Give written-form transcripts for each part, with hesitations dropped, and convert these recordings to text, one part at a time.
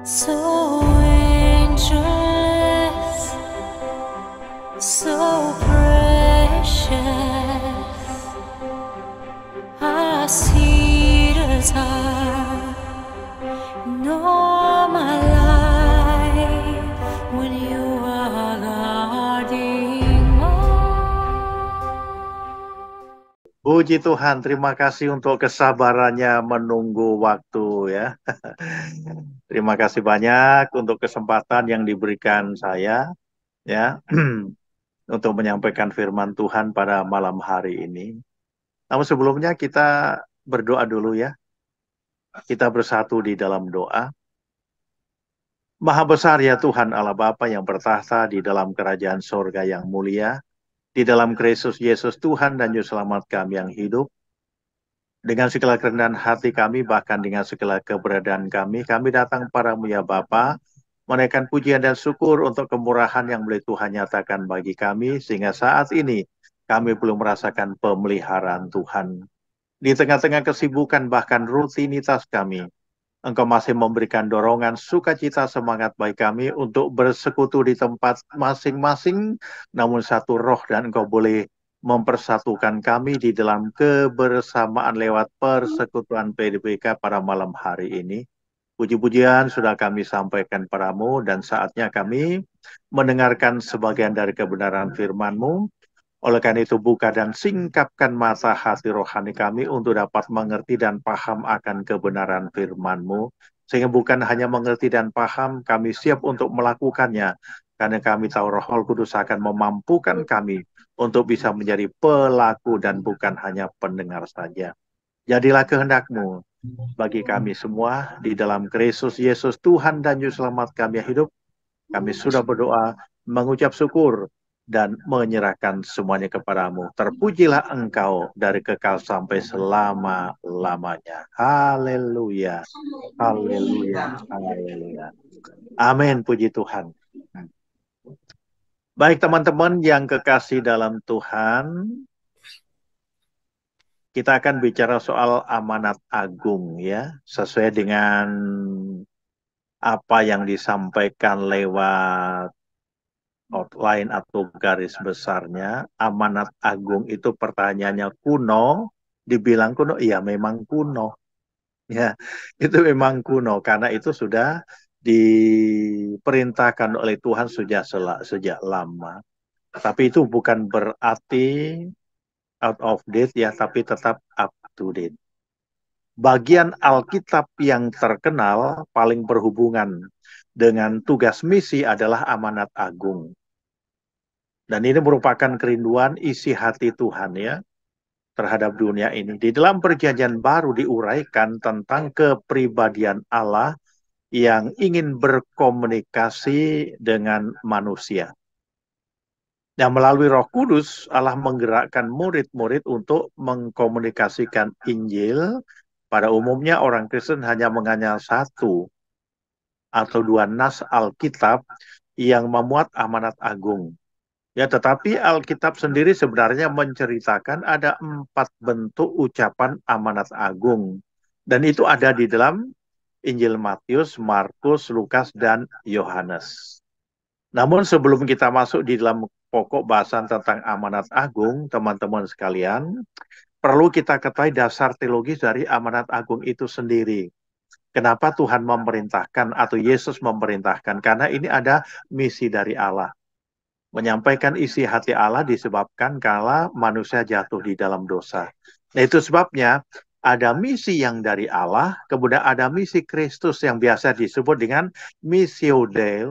So angelless, so precious, I see the time in all my life when you are guarding Puji Tuhan, terima kasih untuk kesabarannya menunggu waktu ya. Terima kasih banyak untuk kesempatan yang diberikan saya ya untuk menyampaikan firman Tuhan pada malam hari ini. Namun sebelumnya kita berdoa dulu ya. Kita bersatu di dalam doa. Maha besar ya Tuhan Allah Bapa yang bertahta di dalam kerajaan sorga yang mulia. Di dalam Kristus Yesus Tuhan dan Juru Selamat kami yang hidup. Dengan segala kerendahan hati kami, bahkan dengan segala keberadaan kami datang padamu ya Bapa, menaikkan pujian dan syukur untuk kemurahan yang boleh Tuhan nyatakan bagi kami, sehingga saat ini kami belum merasakan pemeliharaan Tuhan. Di tengah-tengah kesibukan bahkan rutinitas kami, Engkau masih memberikan dorongan, sukacita, semangat bagi kami untuk bersekutu di tempat masing-masing, namun satu roh dan Engkau boleh mempersatukan kami di dalam kebersamaan lewat persekutuan PDPK pada malam hari ini. Puji-pujian sudah kami sampaikan padamu dan saatnya kami mendengarkan sebagian dari kebenaran firman-Mu. Oleh karena itu buka dan singkapkan mata hati rohani kami untuk dapat mengerti dan paham akan kebenaran firman-Mu. Sehingga bukan hanya mengerti dan paham, kami siap untuk melakukannya. Karena kami tahu Roh Kudus akan memampukan kami untuk bisa menjadi pelaku dan bukan hanya pendengar saja. Jadilah kehendak-Mu bagi kami semua di dalam Kristus Yesus Tuhan dan Juru Selamat kami yang hidup. Kami sudah berdoa, mengucap syukur, dan menyerahkan semuanya kepadamu. Terpujilah Engkau dari kekal sampai selama-lamanya. Haleluya, haleluya, haleluya. Amin, puji Tuhan. Baik teman-teman yang kekasih dalam Tuhan, kita akan bicara soal amanat agung ya, sesuai dengan apa yang disampaikan lewat outline atau garis besarnya. Amanat agung itu pertanyaannya kuno, dibilang kuno, iya memang kuno. Ya, itu memang kuno karena itu sudah diperintahkan oleh Tuhan sejak lama. Tapi itu bukan berarti out of date ya, tapi tetap up to date. Bagian Alkitab yang terkenal paling berhubungan dengan tugas misi adalah amanat agung. Dan ini merupakan kerinduan isi hati Tuhan ya terhadap dunia ini. Di dalam perjanjian baru diuraikan tentang kepribadian Allah yang ingin berkomunikasi dengan manusia. Yang melalui Roh Kudus, Allah menggerakkan murid-murid untuk mengkomunikasikan Injil. Pada umumnya orang Kristen hanya mengenal satu atau dua nas Alkitab yang memuat amanat agung. Ya, tetapi Alkitab sendiri sebenarnya menceritakan ada 4 bentuk ucapan amanat agung. Dan itu ada di dalam Injil Matius, Markus, Lukas, dan Yohanes. Namun sebelum kita masuk di dalam pokok bahasan tentang amanat agung, teman-teman sekalian, perlu kita ketahui dasar teologis dari amanat agung itu sendiri. Kenapa Tuhan memerintahkan atau Yesus memerintahkan? Karena ini ada misi dari Allah. Menyampaikan isi hati Allah disebabkan kala manusia jatuh di dalam dosa. Nah itu sebabnya ada misi yang dari Allah, kemudian ada misi Kristus yang biasa disebut dengan missio Dei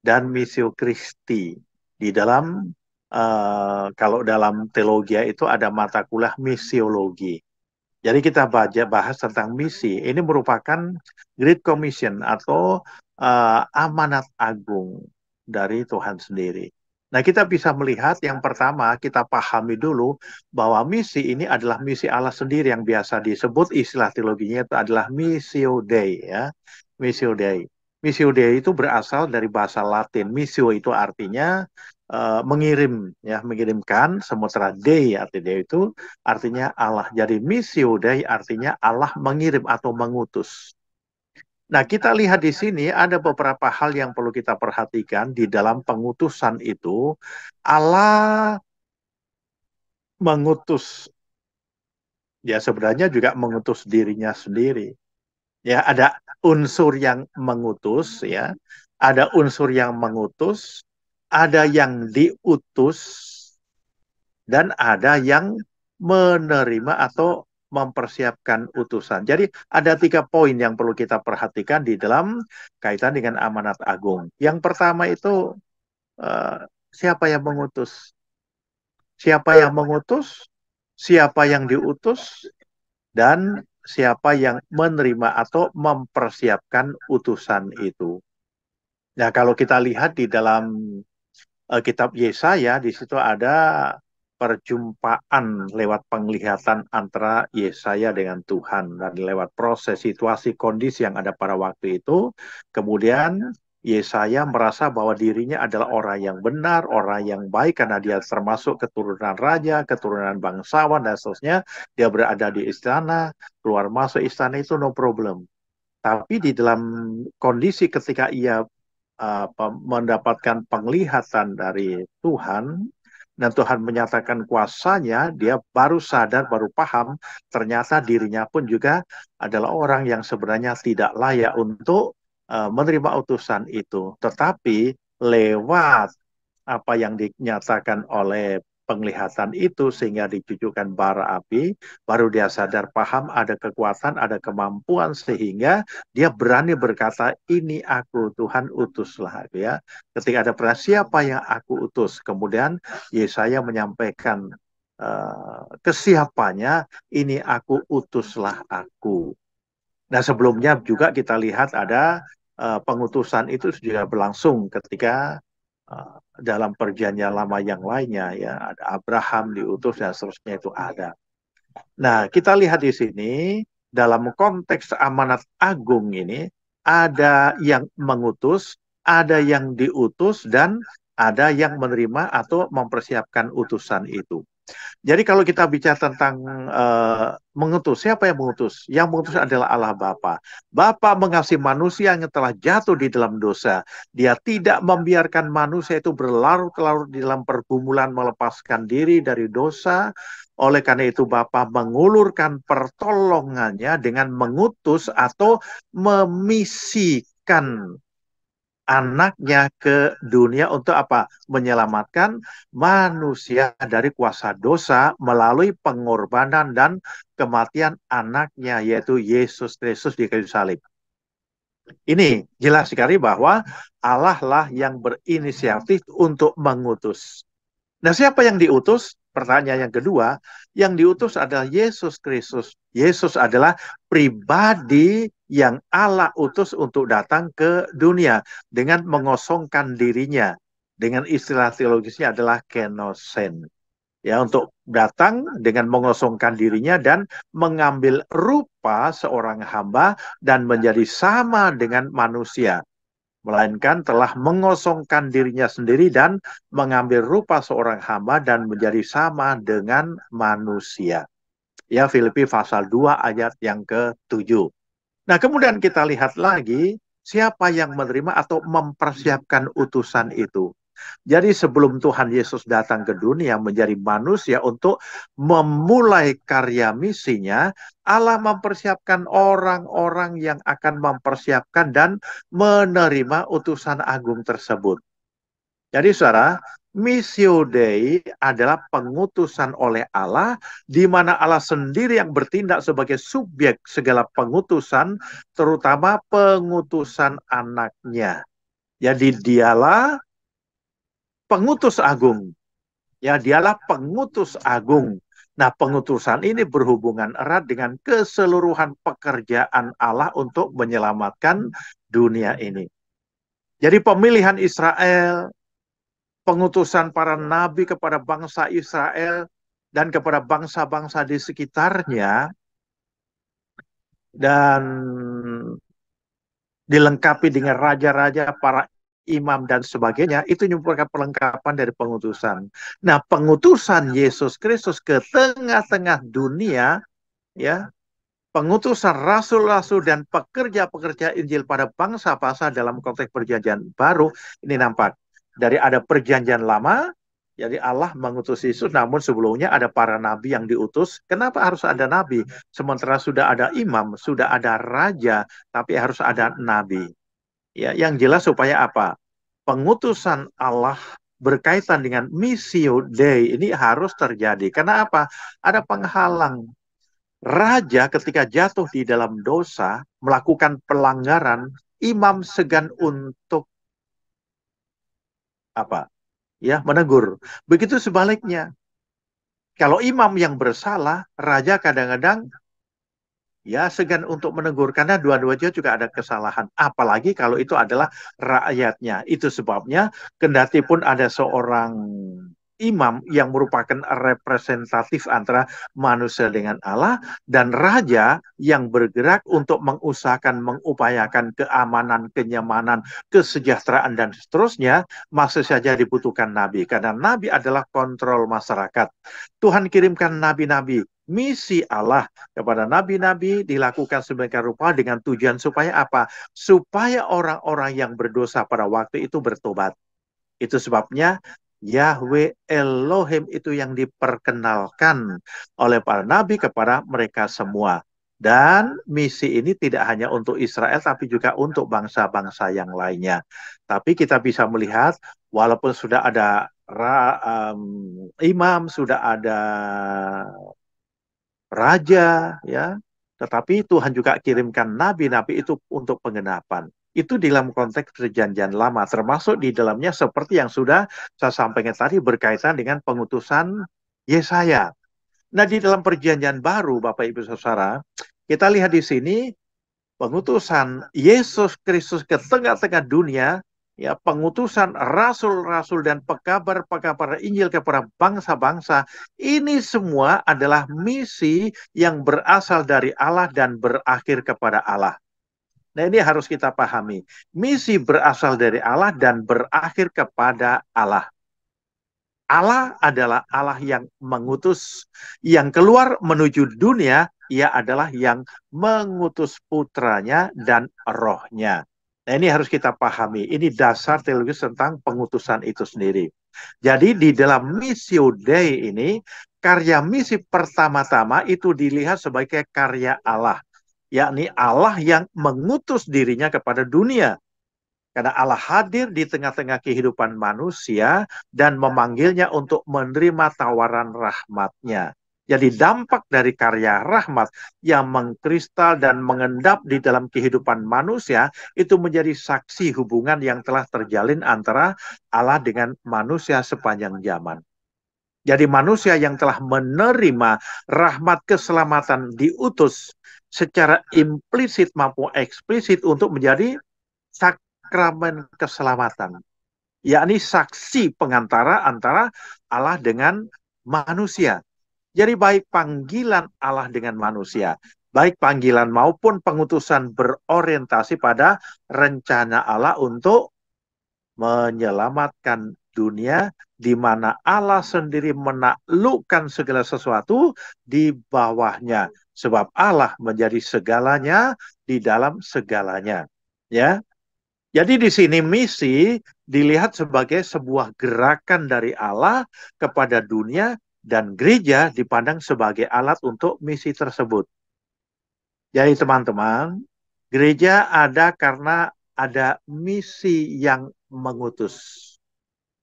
dan missio Christi. Di dalam, kalau dalam teologi itu ada mata kuliah misiologi. Jadi kita bahas tentang misi. Ini merupakan Great Commission atau amanat agung dari Tuhan sendiri. Nah, kita bisa melihat yang pertama kita pahami dulu bahwa misi ini adalah misi Allah sendiri yang biasa disebut istilah teologinya itu adalah missio Dei ya. Missio Dei. Missio Dei itu berasal dari bahasa Latin. Missio itu artinya mengirim ya, mengirimkan, sementara Dei artinya itu artinya Allah. Jadi missio Dei artinya Allah mengirim atau mengutus. Nah, kita lihat di sini ada beberapa hal yang perlu kita perhatikan di dalam pengutusan itu. Allah mengutus, ya sebenarnya juga mengutus dirinya sendiri. Ya, ada unsur yang mengutus, ya, ada unsur yang mengutus, ada yang diutus, dan ada yang menerima atau mempersiapkan utusan. Jadi ada 3 poin yang perlu kita perhatikan di dalam kaitan dengan amanat agung. Yang pertama itu siapa yang mengutus? Siapa yang mengutus? Siapa yang diutus? Dan siapa yang menerima atau mempersiapkan utusan itu. Nah, kalau kita lihat di dalam kitab Yesaya, di situ ada perjumpaan lewat penglihatan antara Yesaya dengan Tuhan, dan lewat proses situasi kondisi yang ada pada waktu itu. Kemudian Yesaya merasa bahwa dirinya adalah orang yang benar, orang yang baik karena dia termasuk keturunan raja, keturunan bangsawan dan seterusnya. Dia berada di istana, keluar masuk istana itu no problem. Tapi di dalam kondisi ketika ia mendapatkan penglihatan dari Tuhan, dan Tuhan menyatakan kuasanya, dia baru sadar, baru paham, ternyata dirinya pun juga adalah orang yang sebenarnya tidak layak untuk menerima utusan itu. Tetapi lewat apa yang dinyatakan oleh penglihatan itu sehingga dicucukkan bara api, baru dia sadar paham ada kekuatan, ada kemampuan sehingga dia berani berkata, ini aku Tuhan utuslah, ya. Ketika ada pertanyaan siapa yang aku utus, kemudian Yesaya menyampaikan kesiapannya, ini aku utuslah aku. Nah, sebelumnya juga kita lihat ada pengutusan itu juga berlangsung ketika dalam perjanjian lama yang lainnya, ya, ada Abraham diutus dan seterusnya itu ada. Nah, kita lihat di sini dalam konteks amanat agung ini ada yang mengutus, ada yang diutus, dan ada yang menerima atau mempersiapkan utusan itu. Jadi kalau kita bicara tentang mengutus, siapa yang mengutus? Yang mengutus adalah Allah Bapa. Bapa mengasihi manusia yang telah jatuh di dalam dosa. Dia tidak membiarkan manusia itu berlarut-larut di dalam pergumulan melepaskan diri dari dosa. Oleh karena itu Bapa mengulurkan pertolongannya dengan mengutus atau memisikan anaknya ke dunia untuk apa? Menyelamatkan manusia dari kuasa dosa melalui pengorbanan dan kematian anaknya, yaitu Yesus Kristus di kayu salib. Ini jelas sekali bahwa Allah lah yang berinisiatif untuk mengutus. Nah, siapa yang diutus? Pertanyaan yang kedua, yang diutus adalah Yesus Kristus. Yesus adalah pribadi yang Allah utus untuk datang ke dunia dengan mengosongkan dirinya. Dengan istilah teologisnya adalah kenosen. Ya, untuk datang dengan mengosongkan dirinya dan mengambil rupa seorang hamba dan menjadi sama dengan manusia, melainkan telah mengosongkan dirinya sendiri dan mengambil rupa seorang hamba dan menjadi sama dengan manusia. Ya, Filipi pasal 2 ayat yang ke-7. Nah, kemudian kita lihat lagi siapa yang menerima atau mempersiapkan utusan itu. Jadi sebelum Tuhan Yesus datang ke dunia menjadi manusia untuk memulai karya misinya, Allah mempersiapkan orang-orang yang akan mempersiapkan dan menerima utusan agung tersebut. Jadi saudara, Missio Dei adalah pengutusan oleh Allah, di mana Allah sendiri yang bertindak sebagai subjek segala pengutusan, terutama pengutusan anaknya. Jadi dialah pengutus agung. Ya, dialah pengutus agung. Nah, pengutusan ini berhubungan erat dengan keseluruhan pekerjaan Allah untuk menyelamatkan dunia ini. Jadi pemilihan Israel, pengutusan para nabi kepada bangsa Israel dan kepada bangsa-bangsa di sekitarnya, dan dilengkapi dengan raja-raja, para imam dan sebagainya, itu merupakan perlengkapan dari pengutusan. Nah, pengutusan Yesus Kristus ke tengah-tengah dunia, ya, pengutusan rasul-rasul dan pekerja-pekerja Injil pada bangsa-bangsa dalam konteks perjanjian baru ini nampak. Dari ada perjanjian lama, jadi Allah mengutus Yesus, namun sebelumnya ada para nabi yang diutus. Kenapa harus ada nabi? Sementara sudah ada imam, sudah ada raja, tapi harus ada nabi. Ya, yang jelas supaya apa? Pengutusan Allah berkaitan dengan missio Dei ini harus terjadi. Karena apa? Ada penghalang. Raja ketika jatuh di dalam dosa, melakukan pelanggaran, imam segan untuk apa? Ya, menegur. Begitu sebaliknya. Kalau imam yang bersalah, raja kadang-kadang ya segan untuk menegur karena dua-duanya juga ada kesalahan. Apalagi kalau itu adalah rakyatnya. Itu sebabnya kendati pun ada seorang imam yang merupakan representatif antara manusia dengan Allah dan raja yang bergerak untuk mengusahakan, mengupayakan keamanan, kenyamanan, kesejahteraan dan seterusnya, masih saja dibutuhkan nabi karena nabi adalah kontrol masyarakat. Tuhan kirimkan nabi-nabi. Misi Allah kepada nabi-nabi dilakukan sedemikian rupa dengan tujuan supaya apa? Supaya orang-orang yang berdosa pada waktu itu bertobat. Itu sebabnya Yahweh Elohim itu yang diperkenalkan oleh para nabi kepada mereka semua. Dan misi ini tidak hanya untuk Israel, tapi juga untuk bangsa-bangsa yang lainnya. Tapi kita bisa melihat, walaupun sudah ada imam, sudah ada raja, ya, tetapi Tuhan juga kirimkan nabi-nabi itu untuk penggenapan. Itu dalam konteks perjanjian lama, termasuk di dalamnya seperti yang sudah saya sampaikan tadi berkaitan dengan pengutusan Yesaya. Nah, di dalam perjanjian baru, Bapak Ibu Saudara, kita lihat di sini pengutusan Yesus Kristus ke tengah-tengah dunia, ya, pengutusan rasul-rasul dan pekabar-pekabar Injil kepada bangsa-bangsa, ini semua adalah misi yang berasal dari Allah dan berakhir kepada Allah. Nah, ini harus kita pahami. Misi berasal dari Allah dan berakhir kepada Allah. Allah adalah Allah yang mengutus, yang keluar menuju dunia, ia adalah yang mengutus putranya dan rohnya. Nah, ini harus kita pahami. Ini dasar teologis tentang pengutusan itu sendiri. Jadi di dalam missio Dei ini, karya misi pertama-tama itu dilihat sebagai karya Allah. Yakni Allah yang mengutus dirinya kepada dunia. Karena Allah hadir di tengah-tengah kehidupan manusia dan memanggilnya untuk menerima tawaran rahmat-Nya. Jadi dampak dari karya rahmat yang mengkristal dan mengendap di dalam kehidupan manusia itu menjadi saksi hubungan yang telah terjalin antara Allah dengan manusia sepanjang zaman. Jadi manusia yang telah menerima rahmat keselamatan diutus secara implisit maupun eksplisit untuk menjadi sakramen keselamatan, yakni saksi pengantara antara Allah dengan manusia. Jadi baik panggilan Allah dengan manusia, baik panggilan maupun pengutusan berorientasi pada rencana Allah untuk menyelamatkan dunia di mana Allah sendiri menaklukkan segala sesuatu di bawahnya. Sebab Allah menjadi segalanya di dalam segalanya. Ya, jadi di sini misi dilihat sebagai sebuah gerakan dari Allah kepada dunia dan gereja dipandang sebagai alat untuk misi tersebut. Jadi teman-teman, gereja ada karena ada misi yang mengutus.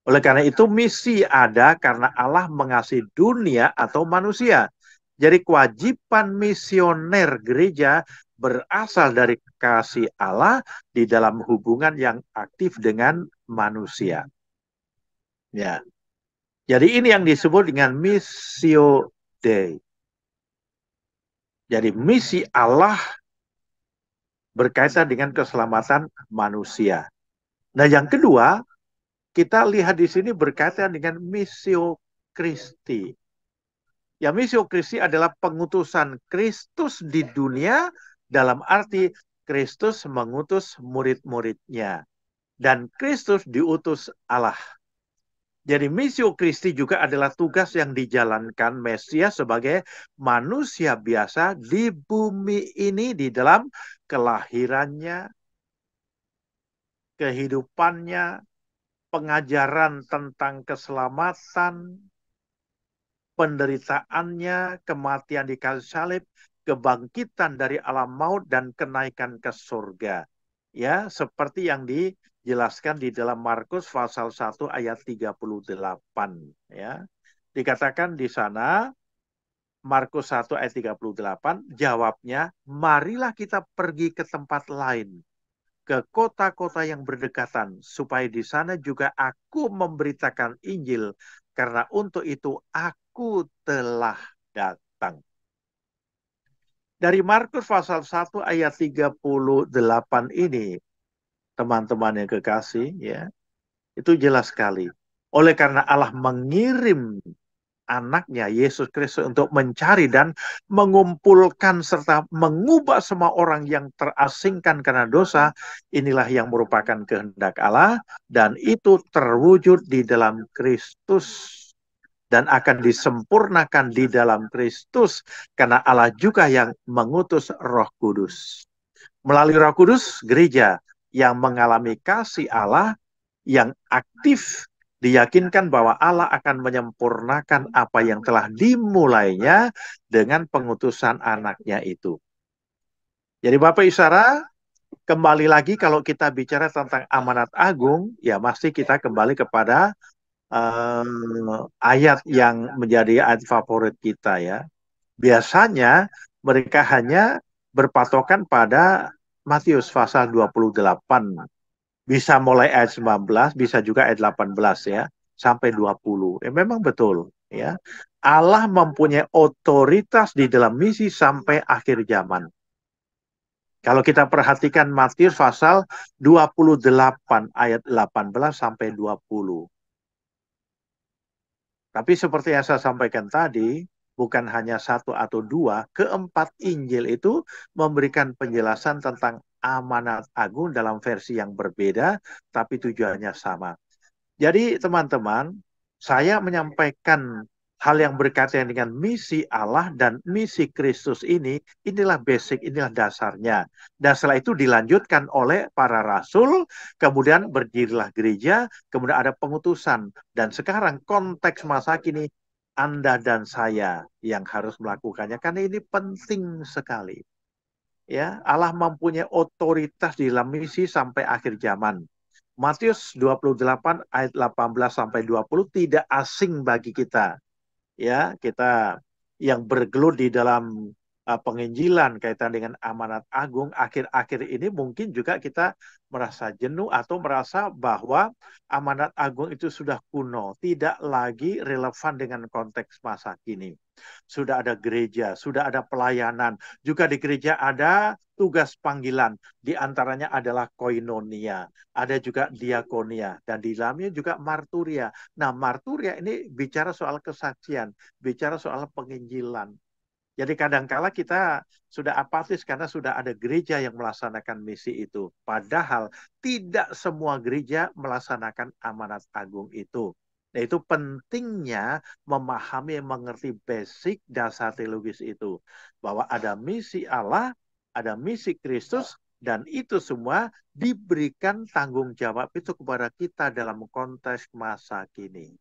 Oleh karena itu misi ada karena Allah mengasihi dunia atau manusia. Jadi kewajiban misioner gereja berasal dari kasih Allah di dalam hubungan yang aktif dengan manusia. Ya. Jadi ini yang disebut dengan missio Dei. Jadi misi Allah berkaitan dengan keselamatan manusia. Nah, yang kedua, kita lihat di sini berkaitan dengan missio Christi. Ya, missio Christi adalah pengutusan Kristus di dunia dalam arti Kristus mengutus murid-muridnya. Dan Kristus diutus Allah. Jadi missio Christi juga adalah tugas yang dijalankan Mesias sebagai manusia biasa di bumi ini di dalam kelahirannya, kehidupannya, pengajaran tentang keselamatan, penderitaannya, kematian di kayu salib, kebangkitan dari alam maut dan kenaikan ke surga. Ya, seperti yang dijelaskan di dalam Markus pasal 1 ayat 38 ya. Dikatakan di sana Markus 1 ayat 38 jawabnya, marilah kita pergi ke tempat lain, ke kota-kota yang berdekatan, supaya di sana juga aku memberitakan Injil, karena untuk itu aku telah datang. Dari Markus pasal 1 ayat 38 ini, teman-teman yang kekasih, ya, itu jelas sekali. Oleh karena Allah mengirim anaknya Yesus Kristus untuk mencari dan mengumpulkan serta mengubah semua orang yang terasingkan karena dosa, inilah yang merupakan kehendak Allah dan itu terwujud di dalam Kristus dan akan disempurnakan di dalam Kristus karena Allah juga yang mengutus Roh Kudus. Melalui Roh Kudus, gereja yang mengalami kasih Allah yang aktif diyakinkan bahwa Allah akan menyempurnakan apa yang telah dimulainya dengan pengutusan anaknya itu. Jadi Bapak Ibu Saudara, kembali lagi kalau kita bicara tentang amanat agung, ya mesti kita kembali kepada ayat yang menjadi ayat favorit kita ya. Biasanya mereka hanya berpatokan pada Matius pasal 28. Bisa mulai ayat 19, bisa juga ayat 18 ya, sampai 20. Memang betul ya. Allah mempunyai otoritas di dalam misi sampai akhir zaman. Kalau kita perhatikan Matius pasal 28 ayat 18 sampai 20. Tapi seperti yang saya sampaikan tadi, bukan hanya satu atau dua, keempat Injil itu memberikan penjelasan tentang amanat agung dalam versi yang berbeda, tapi tujuannya sama. Jadi teman-teman, saya menyampaikan hal yang berkaitan dengan misi Allah dan misi Kristus ini, inilah basic, inilah dasarnya. Dan setelah itu dilanjutkan oleh para rasul, kemudian berdirilah gereja, kemudian ada pengutusan. Dan sekarang konteks masa kini, Anda dan saya yang harus melakukannya, karena ini penting sekali. Ya, Allah mempunyai otoritas di dalam misi sampai akhir zaman. Matius 28 ayat 18 sampai 20 tidak asing bagi kita. Ya, kita yang bergelut di dalam penginjilan kaitan dengan amanat agung akhir-akhir ini mungkin juga kita merasa jenuh atau merasa bahwa amanat agung itu sudah kuno, tidak lagi relevan dengan konteks masa kini. Sudah ada gereja, sudah ada pelayanan, juga di gereja ada tugas panggilan, di antaranya adalah koinonia, ada juga diakonia, dan di dalamnya juga marturia. Nah, marturia ini bicara soal kesaksian, bicara soal penginjilan. Jadi kadangkala kita sudah apatis karena sudah ada gereja yang melaksanakan misi itu. Padahal tidak semua gereja melaksanakan amanat agung itu. Nah, itu pentingnya memahami, mengerti basic dasar teologis itu. Bahwa ada misi Allah, ada misi Kristus, dan itu semua diberikan tanggung jawab itu kepada kita dalam konteks masa kini.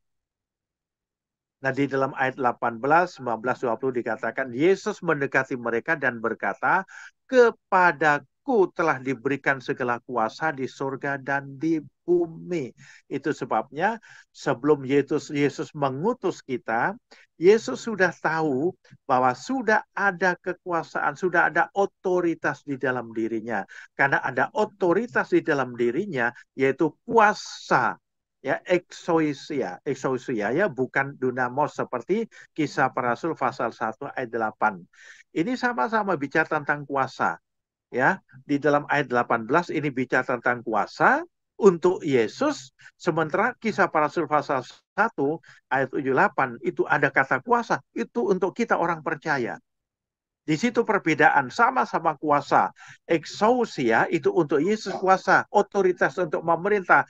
Nah, di dalam ayat 18, 19, 20 dikatakan, Yesus mendekati mereka dan berkata, kepadaku telah diberikan segala kuasa di surga dan di bumi. Itu sebabnya sebelum Yesus mengutus kita, Yesus sudah tahu bahwa sudah ada kekuasaan, sudah ada otoritas di dalam dirinya. Karena ada otoritas di dalam dirinya, yaitu kuasa. Ya, exousia ya, bukan dunamos seperti Kisah Para Rasul pasal 1 ayat 8. Ini sama-sama bicara tentang kuasa. Ya, di dalam ayat 18 ini bicara tentang kuasa untuk Yesus, sementara Kisah Para Rasul pasal 1 ayat 78 itu ada kata kuasa, itu untuk kita orang percaya. Di situ perbedaan, sama-sama kuasa. Exousia itu untuk Yesus kuasa, otoritas untuk memerintah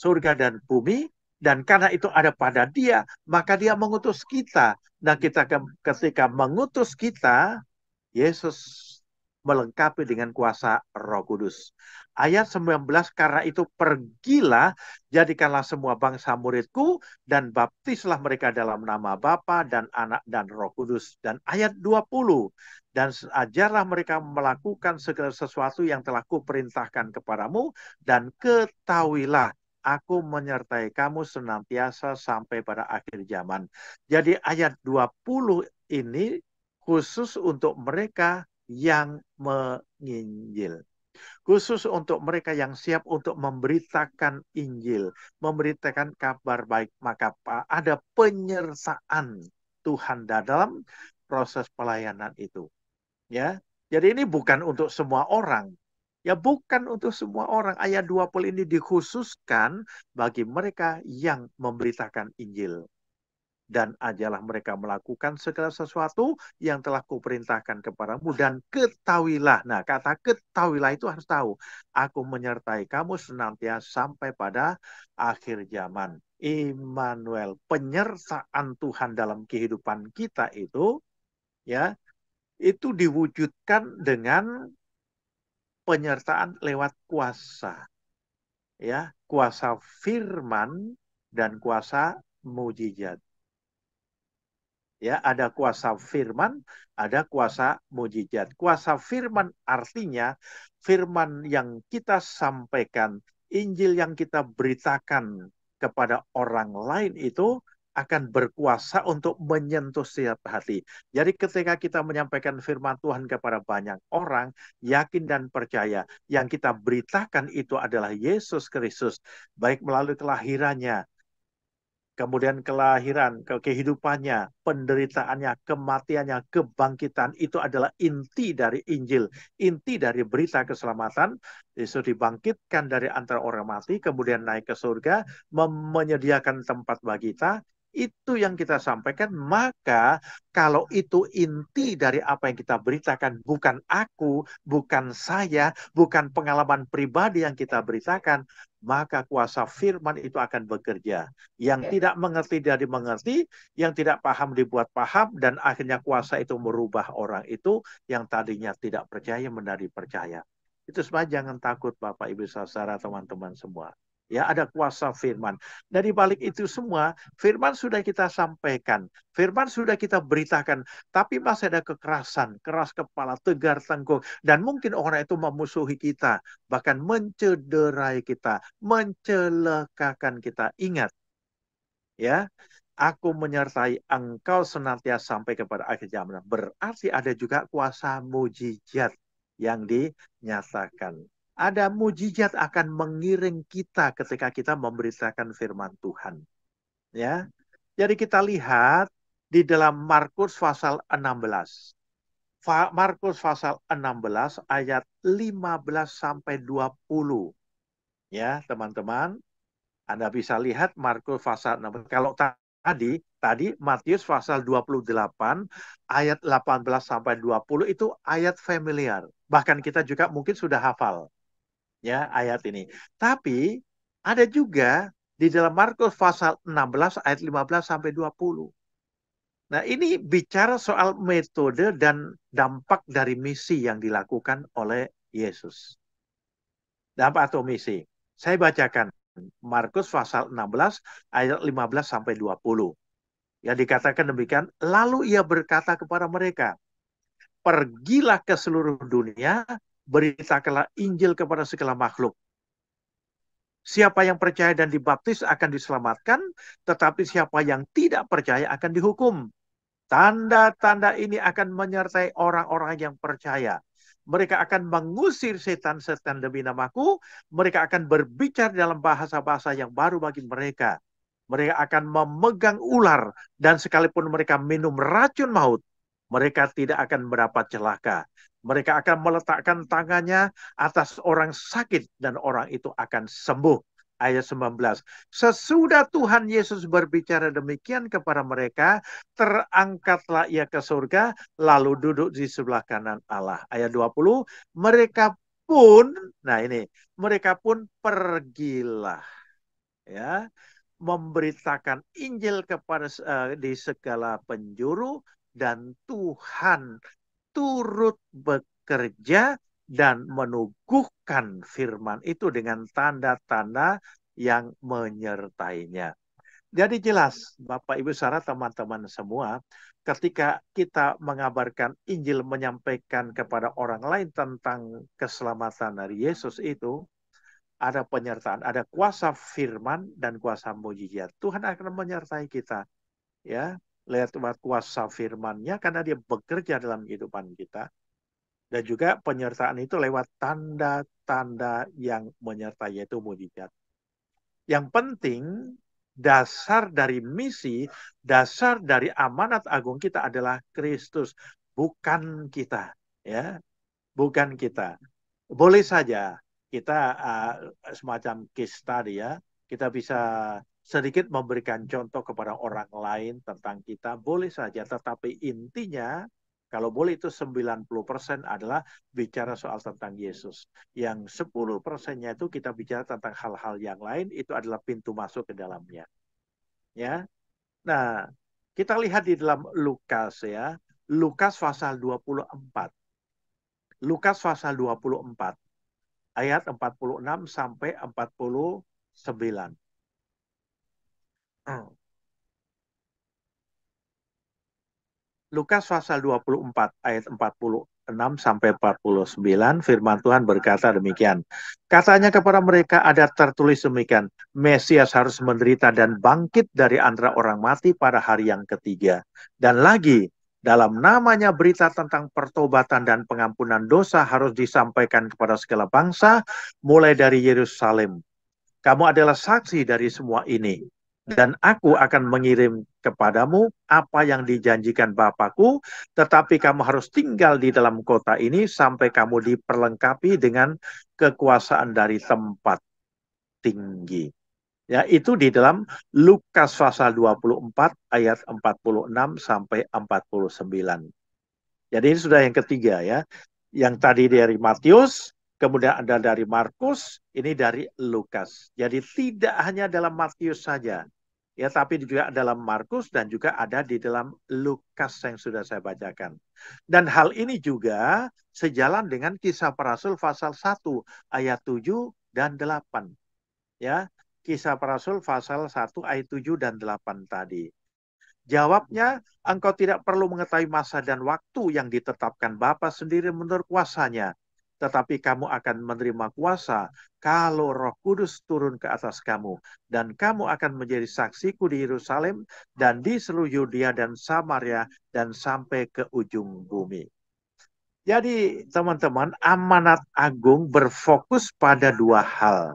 surga dan bumi, Dan karena itu ada pada dia, maka dia mengutus kita. Nah, kita ketika mengutus kita, Yesus melengkapi dengan kuasa Roh Kudus. Ayat 19, karena itu pergilah, jadikanlah semua bangsa muridku, dan baptislah mereka dalam nama Bapa dan Anak dan Roh Kudus. Dan ayat 20, dan ajarlah mereka melakukan segala sesuatu yang telah kuperintahkan kepadamu, dan ketahuilah aku menyertai kamu senantiasa sampai pada akhir zaman. Jadi ayat 20 ini khusus untuk mereka yang menginjil. Khusus untuk mereka yang siap untuk memberitakan Injil, memberitakan kabar baik. Maka ada penyertaan Tuhan dalam proses pelayanan itu. Ya, jadi ini bukan untuk semua orang. Ya, bukan untuk semua orang. Ayat 20 ini dikhususkan bagi mereka yang memberitakan Injil. Dan ajalah mereka melakukan segala sesuatu yang telah kuperintahkan kepadamu, dan ketahuilah. Nah, kata ketahuilah itu harus tahu. Aku menyertai kamu senantiasa sampai pada akhir zaman. Immanuel, penyertaan Tuhan dalam kehidupan kita itu, ya, itu diwujudkan dengan penyertaan lewat kuasa. Ya, kuasa firman dan kuasa mujizat. Ya, ada kuasa firman, ada kuasa mujizat. Kuasa firman artinya firman yang kita sampaikan, Injil yang kita beritakan kepada orang lain itu akan berkuasa untuk menyentuh setiap hati. Jadi ketika kita menyampaikan firman Tuhan kepada banyak orang, yakin dan percaya, yang kita beritakan itu adalah Yesus Kristus, baik melalui kelahirannya, kemudian kelahiran, kehidupannya, penderitaannya, kematiannya, kebangkitan, itu adalah inti dari Injil, inti dari berita keselamatan. Yesus dibangkitkan dari antara orang mati, kemudian naik ke surga, menyediakan tempat bagi kita. Itu yang kita sampaikan. Maka kalau itu inti dari apa yang kita beritakan, bukan aku, bukan saya, bukan pengalaman pribadi yang kita beritakan, maka kuasa firman itu akan bekerja. Yang tidak mengerti dari mengerti, yang tidak paham dibuat paham, dan akhirnya kuasa itu merubah orang itu yang tadinya tidak percaya menjadi percaya. Itu semua jangan takut Bapak Ibu Saudara teman-teman semua. Ya, ada kuasa firman. Dari balik itu semua, firman sudah kita sampaikan, firman sudah kita beritakan, tapi masih ada kekerasan, keras kepala, tegar tengkuk, dan mungkin orang itu memusuhi kita, bahkan mencederai kita, mencelakakan kita. Ingat, ya, aku menyertai engkau senantiasa sampai kepada akhir zaman. Berarti ada juga kuasa mujizat yang dinyatakan. Ada mujizat akan mengiring kita ketika kita memberitakan firman Tuhan. Ya, jadi kita lihat di dalam Markus pasal 16. Markus pasal 16 ayat 15 sampai 20. Ya, teman-teman. Anda bisa lihat Markus pasal 16. Kalau tadi Matius pasal 28 ayat 18 sampai 20 itu ayat familiar. Bahkan kita juga mungkin sudah hafal ya ayat ini. Tapi ada juga di dalam Markus pasal 16 ayat 15 sampai 20. Nah, ini bicara soal metode dan dampak dari misi yang dilakukan oleh Yesus. Dampak atau misi. Saya bacakan Markus pasal 16 ayat 15 sampai 20. Ya, dikatakan demikian, lalu ia berkata kepada mereka, pergilah ke seluruh dunia, beritakanlah Injil kepada segala makhluk. Siapa yang percaya dan dibaptis akan diselamatkan, tetapi siapa yang tidak percaya akan dihukum. Tanda-tanda ini akan menyertai orang-orang yang percaya. Mereka akan mengusir setan-setan demi namaku. Mereka akan berbicara dalam bahasa-bahasa yang baru bagi mereka. Mereka akan memegang ular, dan sekalipun mereka minum racun maut, mereka tidak akan mendapat celaka. Mereka akan meletakkan tangannya atas orang sakit, dan orang itu akan sembuh. Ayat 19. Sesudah Tuhan Yesus berbicara demikian kepada mereka, terangkatlah ia ke surga, lalu duduk di sebelah kanan Allah. Ayat 20. Mereka pun, nah ini, mereka pun pergilah. Ya, memberitakan Injil kepada di segala penjuru, dan Tuhan turut bekerja dan menuguhkan firman itu dengan tanda-tanda yang menyertainya. Jadi jelas, Bapak Ibu saudara teman-teman semua, ketika kita mengabarkan Injil, menyampaikan kepada orang lain tentang keselamatan dari Yesus itu, ada penyertaan, ada kuasa firman dan kuasa mujizat. Tuhan akan menyertai kita, ya, lihat kuasa firman-Nya karena Dia bekerja dalam kehidupan kita, dan juga penyertaan itu lewat tanda-tanda yang menyertai, yaitu mujizat. Yang penting, dasar dari misi, dasar dari amanat agung kita adalah Kristus, bukan kita, ya, bukan kita. Boleh saja kita semacam case study, ya, kita bisa sedikit memberikan contoh kepada orang lain tentang kita, boleh saja, tetapi intinya kalau boleh itu 90% adalah bicara soal tentang Yesus. Yang 10%-nya itu kita bicara tentang hal-hal yang lain, itu adalah pintu masuk ke dalamnya. Ya. Nah, kita lihat di dalam Lukas, ya. Lukas pasal 24. Lukas pasal 24 ayat 46 sampai 49. Lukas pasal 24 ayat 46 sampai 49, firman Tuhan berkata demikian. Katanya kepada mereka, ada tertulis demikian, Mesias harus menderita dan bangkit dari antara orang mati pada hari yang ketiga. Dan lagi, dalam namanya berita tentang pertobatan dan pengampunan dosa harus disampaikan kepada segala bangsa, mulai dari Yerusalem. Kamu adalah saksi dari semua ini. Dan aku akan mengirim kepadamu apa yang dijanjikan Bapakku, tetapi kamu harus tinggal di dalam kota ini sampai kamu diperlengkapi dengan kekuasaan dari tempat tinggi. Ya, itu di dalam Lukas pasal 24 ayat 46 sampai 49. Jadi ini sudah yang ketiga, ya. Yang tadi dari Matius, kemudian ada dari Markus, ini dari Lukas. Jadi tidak hanya dalam Matius saja, ya, tapi juga dalam Markus dan juga ada di dalam Lukas yang sudah saya bacakan. Dan hal ini juga sejalan dengan Kisah Para Rasul pasal 1 ayat 7 dan 8. Ya, Kisah Para Rasul pasal 1 ayat 7 dan 8 tadi. Jawabnya, engkau tidak perlu mengetahui masa dan waktu yang ditetapkan Bapa sendiri menurut kuasanya. Tetapi kamu akan menerima kuasa kalau Roh Kudus turun ke atas kamu. Dan kamu akan menjadi saksiku di Yerusalem dan di seluruh Yudea dan Samaria dan sampai ke ujung bumi. Jadi teman-teman, amanat agung berfokus pada dua hal.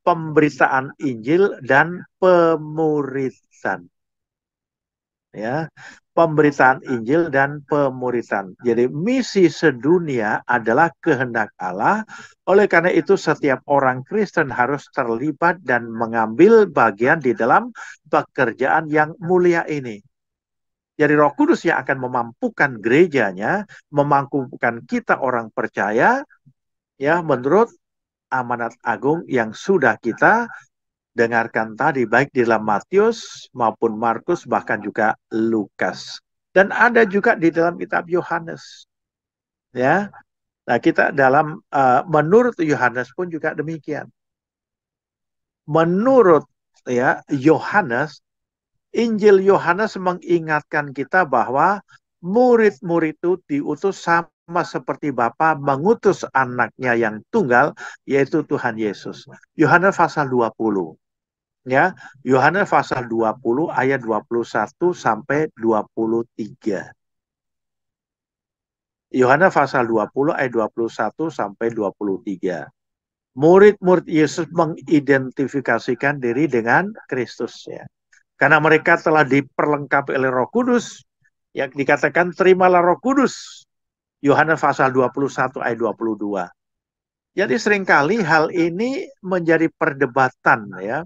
Pemberitaan Injil dan pemuridan. Ya, pemberitaan Injil dan pemuridan. Jadi misi sedunia adalah kehendak Allah. Oleh karena itu setiap orang Kristen harus terlibat dan mengambil bagian di dalam pekerjaan yang mulia ini. Jadi Roh Kudus yang akan memampukan gerejanya, memampukan kita orang percaya, ya, menurut amanat agung yang sudah kita dengarkan tadi, baik di dalam Matius maupun Markus, bahkan juga Lukas. Dan ada juga di dalam kitab Yohanes. Ya. Nah, kita dalam menurut Yohanes pun juga demikian. Menurut, ya, Yohanes, Injil Yohanes mengingatkan kita bahwa murid-murid itu diutus sama seperti Bapa mengutus anaknya yang tunggal, yaitu Tuhan Yesus. Yohanes pasal 20. Ya, Yohanes pasal 20 ayat 21 sampai 23. Yohanes pasal 20 ayat 21 sampai 23. Murid-murid Yesus mengidentifikasikan diri dengan Kristus, ya. Karena mereka telah diperlengkapi oleh Roh Kudus, yang dikatakan terimalah Roh Kudus. Yohanes pasal 21 ayat 22. Jadi seringkali hal ini menjadi perdebatan, ya.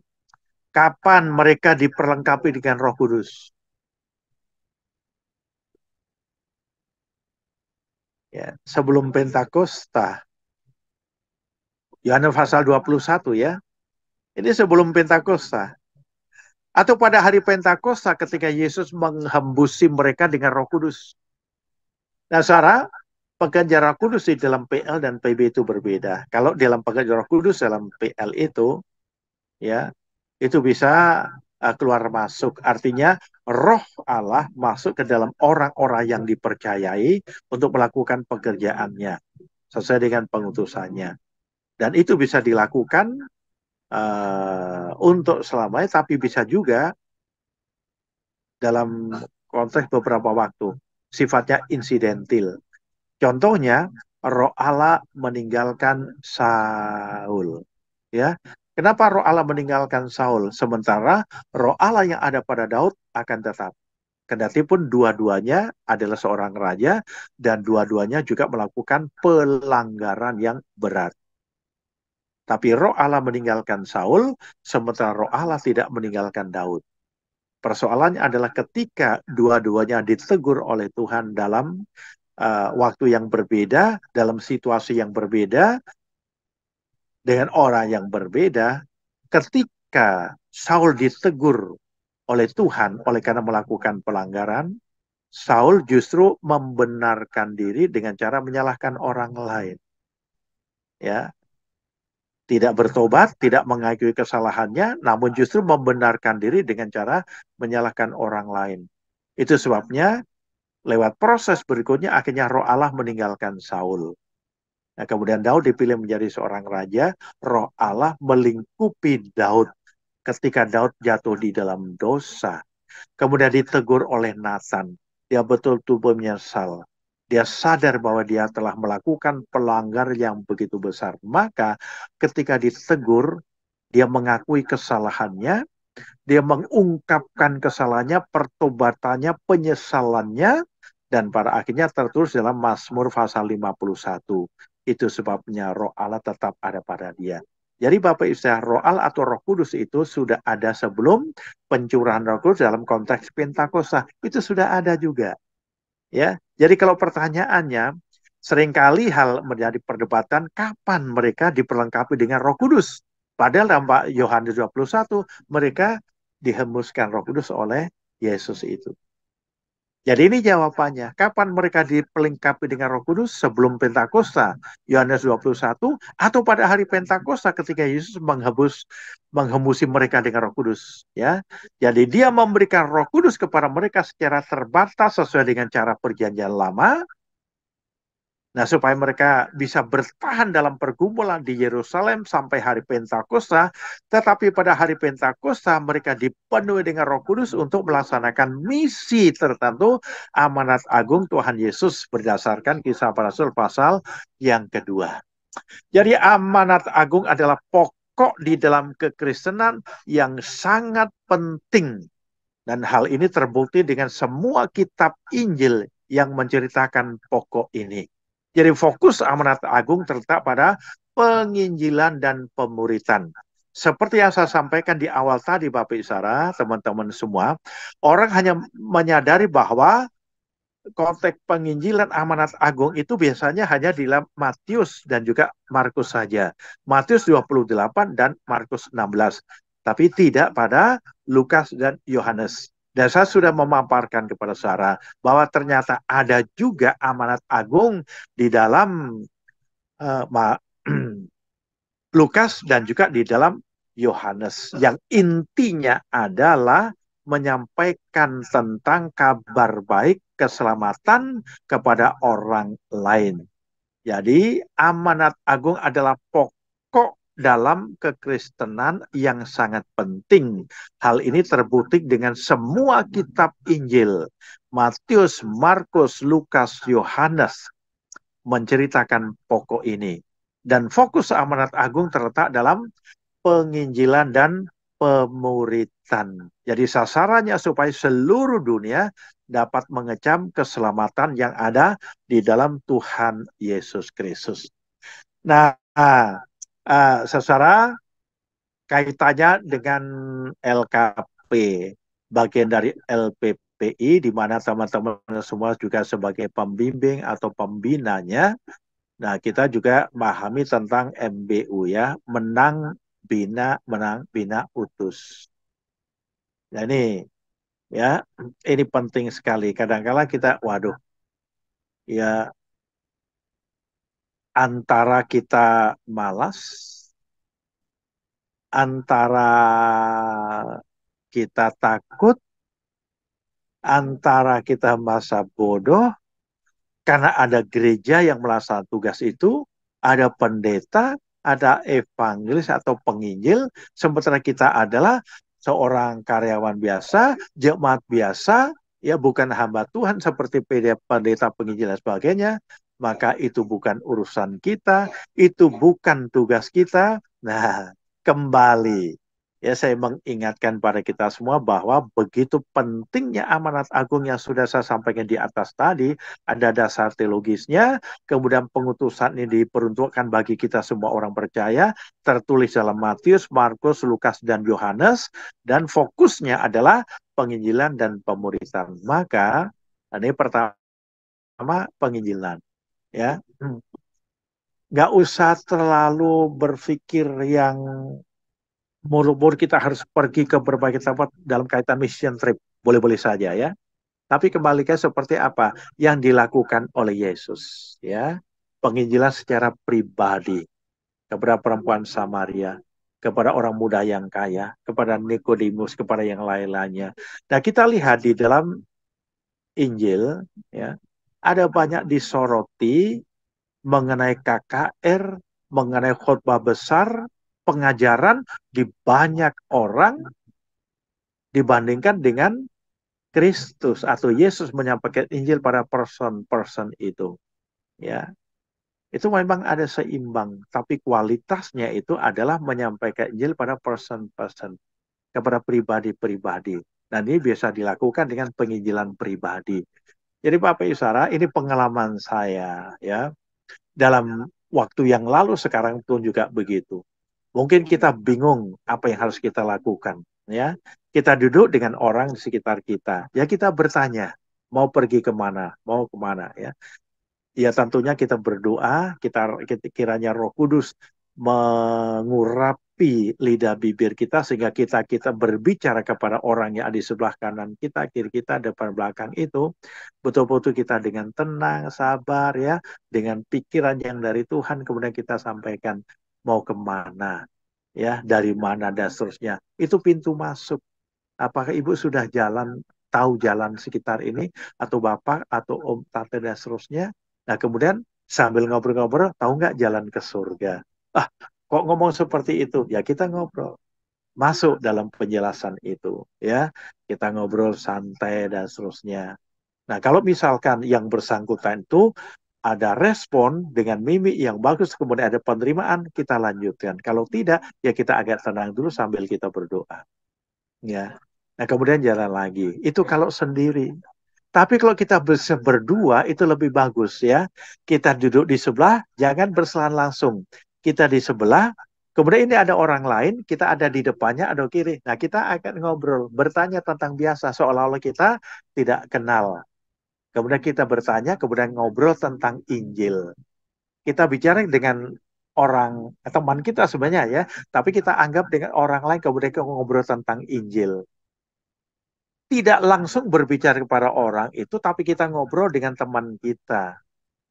Kapan mereka diperlengkapi dengan Roh Kudus? Ya, sebelum Pentakosta. Yohanes pasal 21, ya. Ini sebelum Pentakosta. Atau pada hari Pentakosta ketika Yesus menghembusi mereka dengan Roh Kudus. Nah, saudara, pekerja Roh Kudus di dalam PL dan PB itu berbeda. Kalau dalam pekerja Roh Kudus dalam PL itu, ya, itu bisa keluar masuk. Artinya Roh Allah masuk ke dalam orang-orang yang dipercayai untuk melakukan pekerjaannya sesuai dengan pengutusannya. Dan itu bisa dilakukan untuk selamanya, tapi bisa juga dalam konteks beberapa waktu. Sifatnya insidentil. Contohnya, Roh Allah meninggalkan Saul. Ya, kenapa Roh Allah meninggalkan Saul? Sementara Roh Allah yang ada pada Daud akan tetap. Kendati pun dua-duanya adalah seorang raja dan dua-duanya juga melakukan pelanggaran yang berat. Tapi Roh Allah meninggalkan Saul, sementara Roh Allah tidak meninggalkan Daud. Persoalannya adalah ketika dua-duanya ditegur oleh Tuhan dalam waktu yang berbeda, dalam situasi yang berbeda, dengan orang yang berbeda, ketika Saul ditegur oleh Tuhan oleh karena melakukan pelanggaran, Saul justru membenarkan diri dengan cara menyalahkan orang lain. Ya, tidak bertobat, tidak mengakui kesalahannya, namun justru membenarkan diri dengan cara menyalahkan orang lain. Itu sebabnya lewat proses berikutnya akhirnya Roh Allah meninggalkan Saul. Nah, kemudian Daud dipilih menjadi seorang raja, Roh Allah melingkupi Daud ketika Daud jatuh di dalam dosa. Kemudian ditegur oleh Nathan. Dia betul-betul menyesal. Dia sadar bahwa dia telah melakukan pelanggar yang begitu besar. Maka ketika ditegur, dia mengakui kesalahannya, dia mengungkapkan kesalahannya, pertobatannya, penyesalannya, dan pada akhirnya tertulis dalam Mazmur pasal 51. Itu sebabnya Roh Allah tetap ada pada dia. Jadi Bapak Ibu, Roh Allah atau Roh Kudus itu sudah ada sebelum pencurahan Roh Kudus dalam konteks Pentakosta. Itu sudah ada juga. Ya, jadi kalau pertanyaannya, seringkali hal menjadi perdebatan kapan mereka diperlengkapi dengan Roh Kudus. Padahal dalam Yohanes 21 mereka dihembuskan Roh Kudus oleh Yesus itu. Jadi ini jawabannya. Kapan mereka diperlengkapi dengan Roh Kudus? Sebelum Pentakosta, Yohanes 21, atau pada hari Pentakosta ketika Yesus menghembusi mereka dengan Roh Kudus, ya. Jadi dia memberikan Roh Kudus kepada mereka secara terbatas sesuai dengan cara perjanjian lama. Nah, supaya mereka bisa bertahan dalam pergumulan di Yerusalem sampai hari Pentakosta, tetapi pada hari Pentakosta mereka dipenuhi dengan Roh Kudus untuk melaksanakan misi tertentu amanat agung Tuhan Yesus berdasarkan Kisah Para Rasul pasal yang kedua. Jadi amanat agung adalah pokok di dalam kekristenan yang sangat penting. Dan hal ini terbukti dengan semua kitab Injil yang menceritakan pokok ini. Jadi fokus amanat agung terletak pada penginjilan dan pemuritan. Seperti yang saya sampaikan di awal tadi Bapak Ibu Saudara, teman-teman semua, orang hanya menyadari bahwa konteks penginjilan amanat agung itu biasanya hanya di Matius dan juga Markus saja. Matius 28 dan Markus 16. Tapi tidak pada Lukas dan Yohanes. Dan saya sudah memaparkan kepada saudara bahwa ternyata ada juga amanat agung di dalam Lukas dan juga di dalam Yohanes. Yang intinya adalah menyampaikan tentang kabar baik keselamatan kepada orang lain. Jadi amanat agung adalah pokok dalam kekristenan yang sangat penting. Hal ini terbukti dengan semua kitab Injil. Matius, Markus, Lukas, Yohanes menceritakan pokok ini. Dan fokus amanat agung terletak dalam penginjilan dan pemuritan. Jadi sasarannya supaya seluruh dunia dapat mengecam keselamatan yang ada di dalam Tuhan Yesus Kristus. Nah, saudara, kaitannya dengan LKP, bagian dari LPPI, di mana teman-teman semua juga sebagai pembimbing atau pembinanya. Nah, kita juga memahami tentang MBU ya, menang, bina, utus. Nah ya, ini penting sekali. Kadang-kala kita, waduh, ya antara kita malas, antara kita takut, antara kita masa bodoh, karena ada gereja yang melaksanakan tugas itu, ada pendeta, ada evangelis atau penginjil, sementara kita adalah seorang karyawan biasa, jemaat biasa, ya bukan hamba Tuhan seperti pendeta, penginjil dan sebagainya, maka itu bukan urusan kita, itu bukan tugas kita. Nah, kembali ya saya mengingatkan pada kita semua bahwa begitu pentingnya amanat agung yang sudah saya sampaikan di atas tadi, ada dasar teologisnya, kemudian pengutusan ini diperuntukkan bagi kita semua orang percaya, tertulis dalam Matius, Markus, Lukas, dan Yohanes, dan fokusnya adalah penginjilan dan pemuritan. Maka, ini pertama penginjilan. Ya, nggak usah terlalu berpikir yang mulu-mulu kita harus pergi ke berbagai tempat dalam kaitan mission trip. Boleh-boleh saja ya. Tapi kembalikan seperti apa yang dilakukan oleh Yesus, ya. Penginjilan secara pribadi kepada perempuan Samaria, kepada orang muda yang kaya, kepada Nikodemus, kepada yang lain-lainnya. Nah, kita lihat di dalam Injil, ya, ada banyak disoroti mengenai KKR, mengenai khotbah besar, pengajaran di banyak orang dibandingkan dengan Kristus atau Yesus menyampaikan Injil pada person-person itu. Ya, itu memang ada seimbang, tapi kualitasnya itu adalah menyampaikan Injil pada person-person, kepada pribadi-pribadi. Dan ini biasa dilakukan dengan penginjilan pribadi. Jadi Bapak Ibu Saudara, ini pengalaman saya ya. Dalam waktu yang lalu sekarang pun juga begitu. Mungkin kita bingung apa yang harus kita lakukan, ya. Kita duduk dengan orang di sekitar kita, ya kita bertanya, mau pergi kemana, mau kemana, ya. Ya tentunya kita berdoa, kita kiranya Roh Kudus mengurapi lidah bibir kita sehingga kita berbicara kepada orang yang ada di sebelah kanan kita, kiri kita, depan belakang itu betul-betul kita dengan tenang, sabar ya, dengan pikiran yang dari Tuhan kemudian kita sampaikan mau kemana, ya dari mana dan seterusnya. Itu pintu masuk. Apakah Ibu sudah tahu jalan sekitar ini, atau Bapak, atau Om, Tante, dan seterusnya? Nah, kemudian sambil ngobrol-ngobrol, tahu nggak jalan ke surga? Ah, kok ngomong seperti itu? Ya, kita ngobrol. Masuk dalam penjelasan itu. Ya, kita ngobrol santai dan seterusnya. Nah, kalau misalkan yang bersangkutan itu ada respon dengan mimik yang bagus, kemudian ada penerimaan, kita lanjutkan. Kalau tidak, ya kita agak tenang dulu sambil kita berdoa. Ya. Nah, kemudian jalan lagi. Itu kalau sendiri. Tapi kalau kita berdua itu lebih bagus ya. Kita duduk di sebelah, jangan berselahan langsung. Kita di sebelah, kemudian ini ada orang lain, kita ada di depannya, ada kiri. Nah, kita akan ngobrol, bertanya tentang biasa, seolah-olah kita tidak kenal. Kemudian kita bertanya, kemudian ngobrol tentang Injil. Kita bicara dengan orang, teman kita sebenarnya ya, tapi kita anggap dengan orang lain, kemudian kita ngobrol tentang Injil. Tidak langsung berbicara kepada orang itu, tapi kita ngobrol dengan teman kita.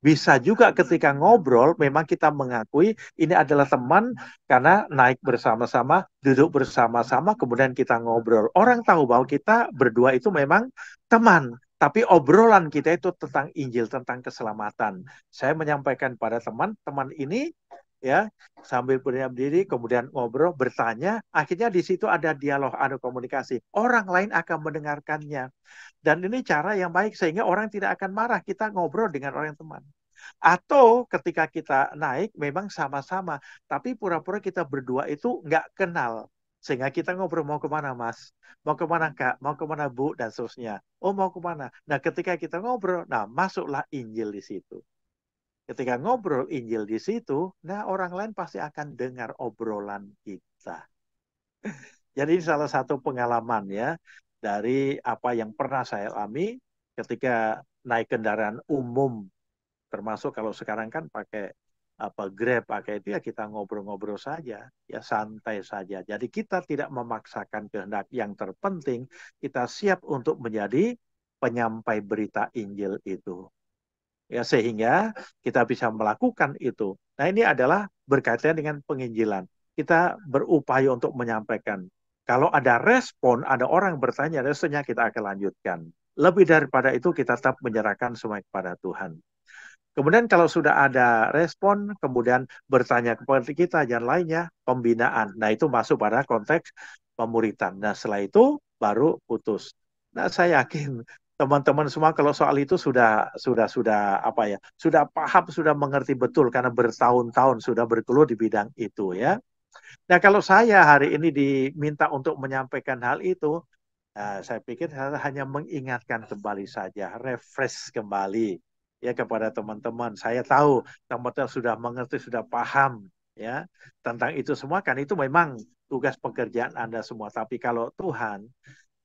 Bisa juga ketika ngobrol, memang kita mengakui ini adalah teman karena naik bersama-sama, duduk bersama-sama, kemudian kita ngobrol. Orang tahu bahwa kita berdua itu memang teman, tapi obrolan kita itu tentang Injil, tentang keselamatan. Saya menyampaikan pada teman-teman ini, ya sambil berdiri, kemudian ngobrol, bertanya, akhirnya di situ ada dialog, ada komunikasi. Orang lain akan mendengarkannya. Dan ini cara yang baik sehingga orang tidak akan marah. Kita ngobrol dengan orang teman. Atau ketika kita naik memang sama-sama, tapi pura-pura kita berdua itu nggak kenal. Sehingga kita ngobrol, mau kemana Mas? Mau kemana Kak? Mau kemana Bu? Dan seterusnya. Oh mau kemana? Nah ketika kita ngobrol, nah masuklah Injil di situ. Ketika ngobrol Injil di situ, nah orang lain pasti akan dengar obrolan kita. Jadi salah satu pengalaman ya dari apa yang pernah saya alami ketika naik kendaraan umum, termasuk kalau sekarang kan pakai Grab pakai itu ya kita ngobrol-ngobrol saja, ya santai saja. Jadi kita tidak memaksakan kehendak. Yang terpenting kita siap untuk menjadi penyampai berita Injil itu. Ya sehingga kita bisa melakukan itu. Nah, ini adalah berkaitan dengan penginjilan. Kita berupaya untuk menyampaikan. Kalau ada respon, ada orang bertanya, responnya kita akan lanjutkan. Lebih daripada itu kita tetap menyerahkan semua kepada Tuhan. Kemudian kalau sudah ada respon, kemudian bertanya kepada kita dan lainnya, pembinaan. Nah, itu masuk pada konteks pemuritan. Nah, setelah itu baru putus. Nah, saya yakin teman-teman semua kalau soal itu sudah apa ya? Sudah paham, sudah mengerti betul karena bertahun-tahun sudah bergelut di bidang itu ya. Nah, kalau saya hari ini diminta untuk menyampaikan hal itu, saya pikir hanya mengingatkan kembali saja, refresh kembali ya kepada teman-teman. Saya tahu teman-teman sudah mengerti, sudah paham ya tentang itu semua kan itu memang tugas pekerjaan Anda semua. Tapi kalau Tuhan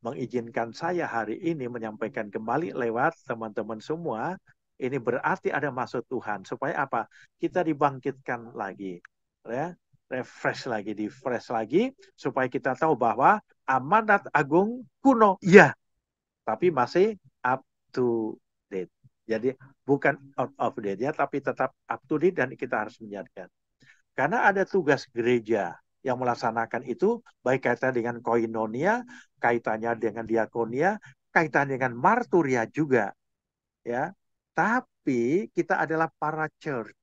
mengizinkan saya hari ini menyampaikan kembali lewat teman-teman semua, ini berarti ada maksud Tuhan supaya apa? Kita dibangkitkan lagi, ya, refresh lagi, di fresh lagi supaya kita tahu bahwa amanat agung kuno, iya, tapi masih up to date. Jadi bukan out of date ya, tapi tetap up to date dan kita harus menjalankan. Karena ada tugas gereja yang melaksanakan itu, baik kaitan dengan koinonia, kaitannya dengan diakonia, kaitan dengan marturia juga, ya. Tapi kita adalah para church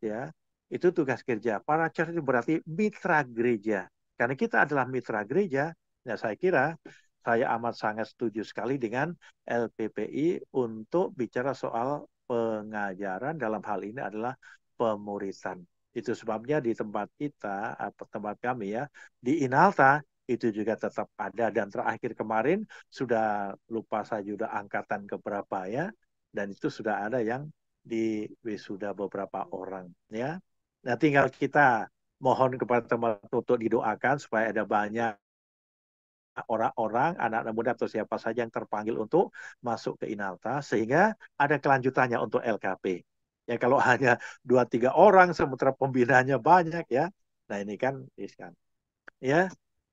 ya. Itu tugas gereja. Para church itu berarti mitra gereja. Karena kita adalah mitra gereja, ya saya kira saya amat sangat setuju sekali dengan LPPI untuk bicara soal pengajaran dalam hal ini adalah pemuritan. Itu sebabnya di tempat kita, atau tempat kami ya, di Inalta itu juga tetap ada. Dan terakhir kemarin sudah lupa saya juga angkatan keberapa ya, dan itu sudah ada yang di wisuda beberapa orang ya. Nah, tinggal kita mohon kepada teman-teman untuk didoakan supaya ada banyak orang-orang, anak-anak muda atau siapa saja yang terpanggil untuk masuk ke Inalta sehingga ada kelanjutannya untuk LKP. Ya kalau hanya 2-3 orang sementara pembinaannya banyak ya. Nah, ini kan riskan. Ya.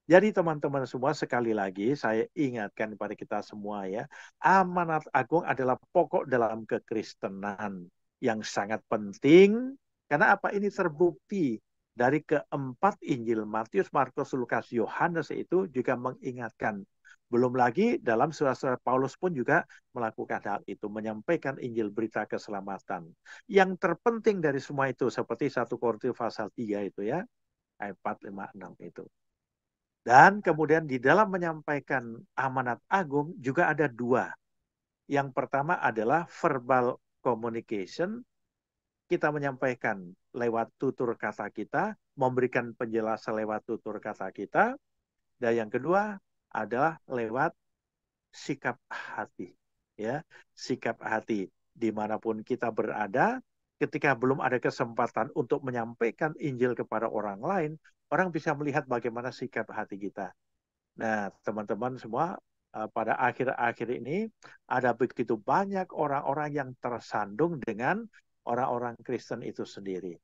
Jadi teman-teman semua sekali lagi saya ingatkan kepada kita semua ya, amanat agung adalah pokok dalam kekristenan yang sangat penting karena apa ini terbukti dari keempat Injil Matius, Markus, Lukas, Yohanes itu juga mengingatkan. Belum lagi dalam surat-surat Paulus pun juga melakukan hal itu, menyampaikan Injil berita keselamatan. Yang terpenting dari semua itu seperti 1 Korintus pasal 3 itu ya, ayat 4, 5, 6 itu. Dan kemudian di dalam menyampaikan amanat agung juga ada dua. Yang pertama adalah verbal communication. Kita menyampaikan lewat tutur kata kita, memberikan penjelasan lewat tutur kata kita. Dan yang kedua adalah lewat sikap hati. Ya, sikap hati dimanapun kita berada, ketika belum ada kesempatan untuk menyampaikan Injil kepada orang lain, orang bisa melihat bagaimana sikap hati kita. Nah, teman-teman semua, pada akhir-akhir ini ada begitu banyak orang-orang yang tersandung dengan orang-orang Kristen itu sendiri.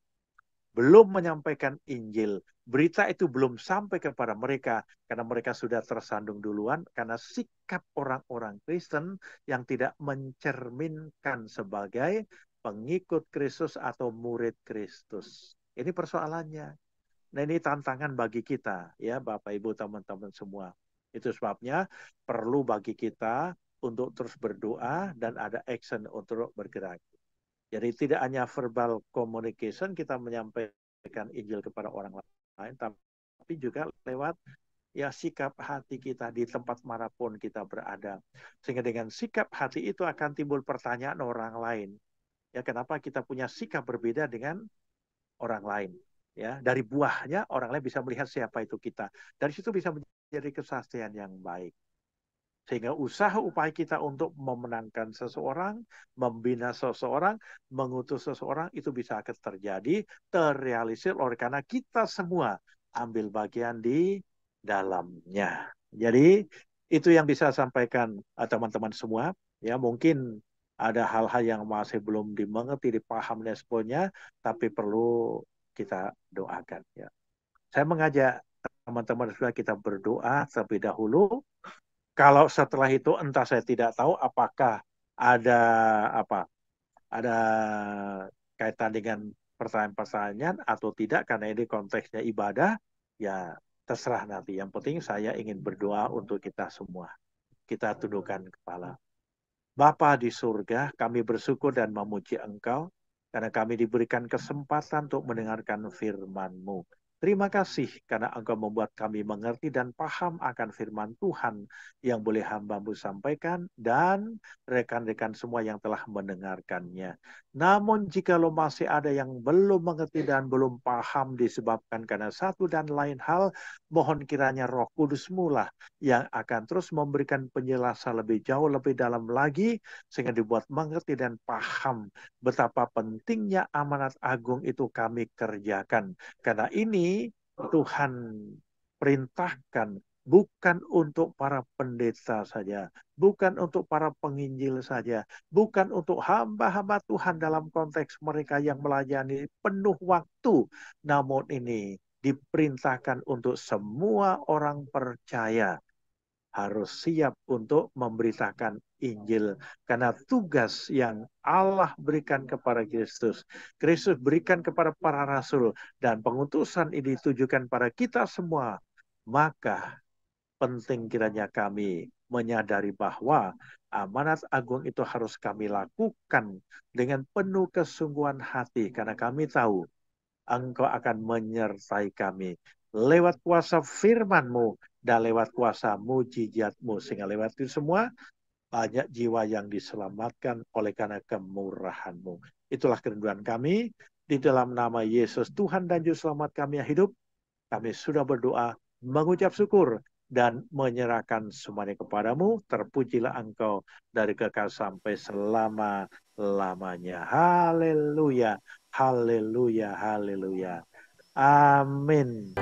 Belum menyampaikan Injil. Berita itu belum sampai kepada mereka karena mereka sudah tersandung duluan karena sikap orang-orang Kristen yang tidak mencerminkan sebagai pengikut Kristus atau murid Kristus. Ini persoalannya. Nah, ini tantangan bagi kita ya Bapak Ibu teman-teman semua. Itu sebabnya perlu bagi kita untuk terus berdoa dan ada action untuk bergerak. Jadi tidak hanya verbal communication kita menyampaikan Injil kepada orang lain, tapi juga lewat ya sikap hati kita di tempat manapun kita berada. Sehingga dengan sikap hati itu akan timbul pertanyaan orang lain. Ya kenapa kita punya sikap berbeda dengan orang lain? Ya, dari buahnya orang lain bisa melihat siapa itu kita. Dari situ bisa menjadi kesaksian yang baik. Sehingga usaha upaya kita untuk memenangkan seseorang, membina seseorang, mengutus seseorang, itu bisa terjadi, terrealisir oleh karena kita semua ambil bagian di dalamnya. Jadi itu yang bisa sampaikan teman-teman semua. Ya mungkin ada hal-hal yang masih belum dimengerti, dipaham dan sebagainya, tapi perlu kita doakan ya. Saya mengajak teman-teman sudah kita berdoa terlebih dahulu. Kalau setelah itu entah saya tidak tahu apakah ada apa ada kaitan dengan pertanyaan-pertanyaan atau tidak karena ini konteksnya ibadah ya terserah nanti. Yang penting saya ingin berdoa untuk kita semua. Kita tundukkan kepala. Bapa di surga, kami bersyukur dan memuji Engkau karena kami diberikan kesempatan untuk mendengarkan firman-Mu. Terima kasih karena Engkau membuat kami mengerti dan paham akan firman Tuhan yang boleh hamba-Mu sampaikan dan rekan-rekan semua yang telah mendengarkannya. Namun jikalau masih ada yang belum mengerti dan belum paham disebabkan karena satu dan lain hal, mohon kiranya Roh Kudus-Mu lah yang akan terus memberikan penjelasan lebih jauh, lebih dalam lagi, sehingga dibuat mengerti dan paham betapa pentingnya amanat agung itu kami kerjakan. Karena ini Tuhan perintahkan bukan untuk para pendeta saja, bukan untuk para penginjil saja, bukan untuk hamba-hamba Tuhan dalam konteks mereka yang melayani penuh waktu, namun ini diperintahkan untuk semua orang percaya harus siap untuk memberitakan Injil. Karena tugas yang Allah berikan kepada Kristus, Kristus berikan kepada para rasul, dan pengutusan ini ditujukan pada kita semua. Maka penting kiranya kami menyadari bahwa amanat agung itu harus kami lakukan dengan penuh kesungguhan hati. Karena kami tahu Engkau akan menyertai kami lewat kuasa firman-Mu dan lewat kuasa mujizat-Mu. Sehingga lewat itu semua banyak jiwa yang diselamatkan oleh karena kemurahan-Mu. Itulah kerinduan kami. Di dalam nama Yesus Tuhan dan Juru Selamat kami yang hidup, kami sudah berdoa, mengucap syukur, dan menyerahkan semuanya kepadamu. Terpujilah Engkau dari kekal sampai selama-lamanya. Haleluya, haleluya, haleluya. Amin.